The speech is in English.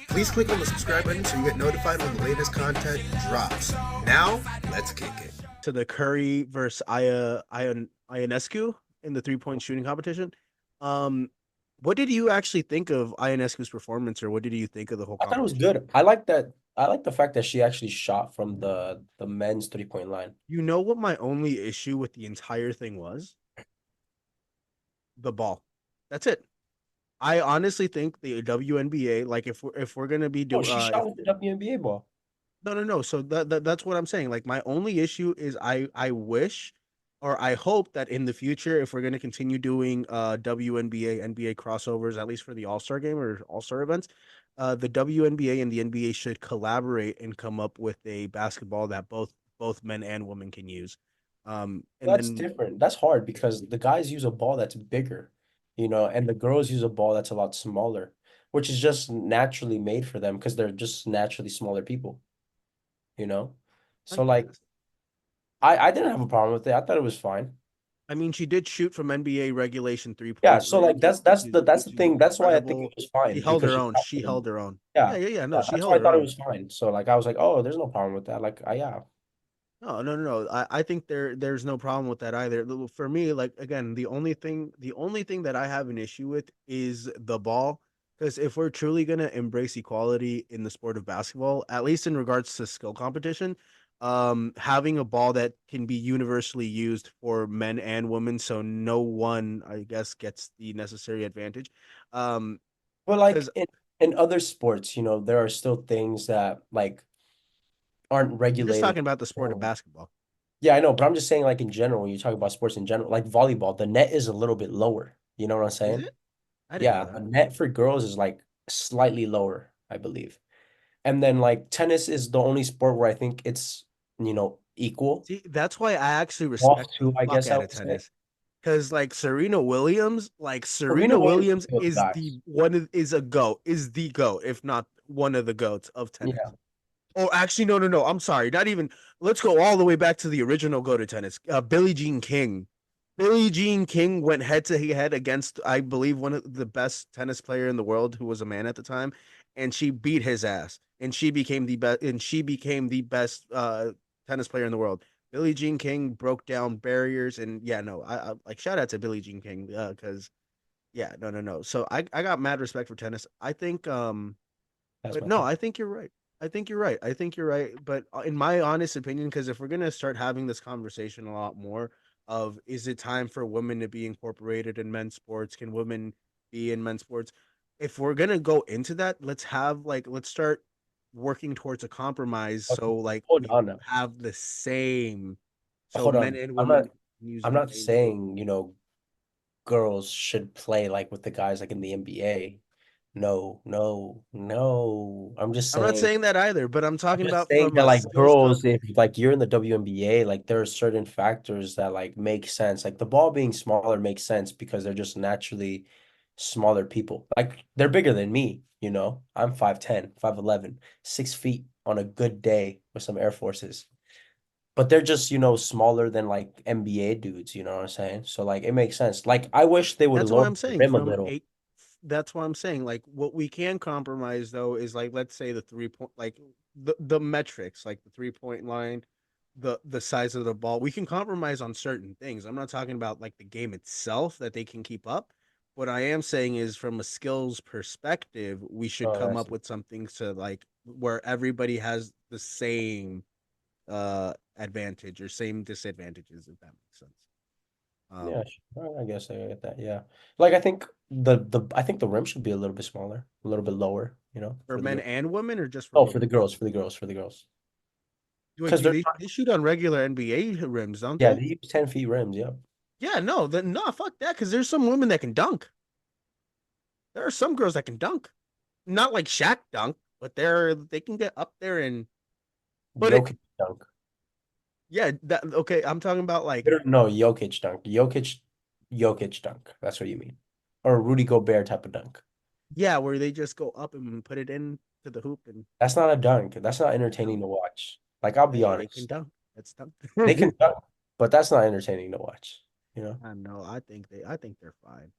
Please click on the subscribe button so you get notified when the latest content drops. Now, let's kick it. To the Curry versus Ionescu in the 3-point shooting competition. Um, what did you actually think of Ionescu's performance, or what did you think of the whole I thought it was competition? good. I like that. I like the fact that she actually shot from the men's 3-point line. You know what my only issue with the entire thing was? The ball. That's it. I honestly think the WNBA, like if we're gonna be Oh, do she if shot with the WNBA ball. no. So that's what I'm saying. Like my only issue is I wish or I hope that in the future, if we're gonna continue doing WNBA NBA crossovers, at least for the All-Star game or All-Star events, the WNBA and the NBA should collaborate and come up with a basketball that both men and women can use. And That's then different. That's hard because the guys use a ball that's bigger, and the girls use a ball that's a lot smaller, which is just naturally made for them because they're just naturally smaller people, you know? I So like guess. I didn't have a problem with it. I thought it was fine. I mean, she did shoot from NBA regulation three Yeah, point so range, like that's the that's which the is thing. That's why I think it incredible. was She fine held because her she own. shot She from held her own. yeah. Yeah. No, Yeah, she that's held why I her thought it own. was fine. So like I was like, "Oh, there's no problem with that." Like, yeah. No. I think there's no problem with that either. For me, like again, the only thing that I have an issue with is the ball. Because if we're truly gonna embrace equality in the sport of basketball, at least in regards to skill competition, having a ball that can be universally used for men and women, so no one, I guess, gets the necessary advantage. Um, But like because in other sports, there are still things that like aren't I'm just regulated. talking about the sport of Oh. basketball. Yeah, I know, but I'm just saying like in general, when you talk about sports in general, like volleyball, the net is a little bit lower. You know what I'm Is saying? it? I didn't know Yeah, the that. net for girls is like slightly lower, I believe. And then like tennis is the only sport where I think it's, equal. See, that's why I actually Golf respect the too, I fuck guess I out of would say. tennis. Because like Serena Williams, like Serena Serena Williams Williams is is the guys. is the goat, if not one of the goats of tennis. Yeah. Oh, actually, no. I'm sorry. Not even. Let's go all the way back to the original go to tennis. Billie Jean King. Billie Jean King went head to head against, I believe, one of the best tennis player in the world, who was a man at the time, and she beat his ass, and she became the best, and she became the best tennis player in the world. Billie Jean King broke down barriers, and yeah, no, I like shout out to Billie Jean King because yeah, no. So I got mad respect for tennis. I think That's but my no, thing. I think you're right. I think you're right. But in my honest opinion, because if we're gonna start having this conversation a lot more of is it time for women to be incorporated in men's sports? Can women be in men's sports? If we're gonna go into that, let's start working towards a compromise Okay. so like Hold we on now. have the same so Hold men on. and I'm women not can use I'm the not same. saying, girls should play like with the guys like in the NBA. No, no, no. I'm just I'm not saying saying that either, but I'm I'm talking just about saying from that a like skills girls, if competition. like you're in the WNBA, like there are certain factors that like make sense. Like the ball being smaller makes sense because they're just naturally smaller people. Like they're bigger than me. I'm 5'10, 5'11, 6 feet on a good day with some Air Forces. But they're just, smaller than like NBA dudes, you know what I'm saying? So like it makes sense. Like I wish they would That's why lower I'm the saying rim a from little. eight. That's why I'm saying like what we can compromise though is like let's say the 3 point like the metrics like the 3 point line, the size of the ball. We can compromise on certain things. I'm not talking about like the game itself that they can keep up. What I am saying is from a skills perspective, we should Oh, come that's up with something to like where everybody has the same advantage or same disadvantages, if that makes sense. yeah, Um, sure. I guess I get that. Yeah. Like I think the rim should be a little bit smaller, a little bit lower, for for the men girls. and women or just for Oh, for the women? girls, for the girls, for the girls. Wait, Because do they're they shoot on regular NBA rims, don't yeah, they? they use 10 feet rims, yeah. Yeah, no, then no, fuck that. Because there's some women that can dunk. There are some girls that can dunk, not like Shaq dunk, but they can get up there and. But it, Jokic dunk. yeah, that okay. I'm talking about like, No, Jokic dunk. Jokic dunk. That's what you mean. Or Rudy Gobert type of dunk. yeah, where they just go up and put it in to the hoop and That's not a dunk. That's not dunk. entertaining to watch. Like I'll be Hey, they can honest. dunk. That's dunk. They can dunk, but that's not entertaining to watch, you know? I know. I think they're fine.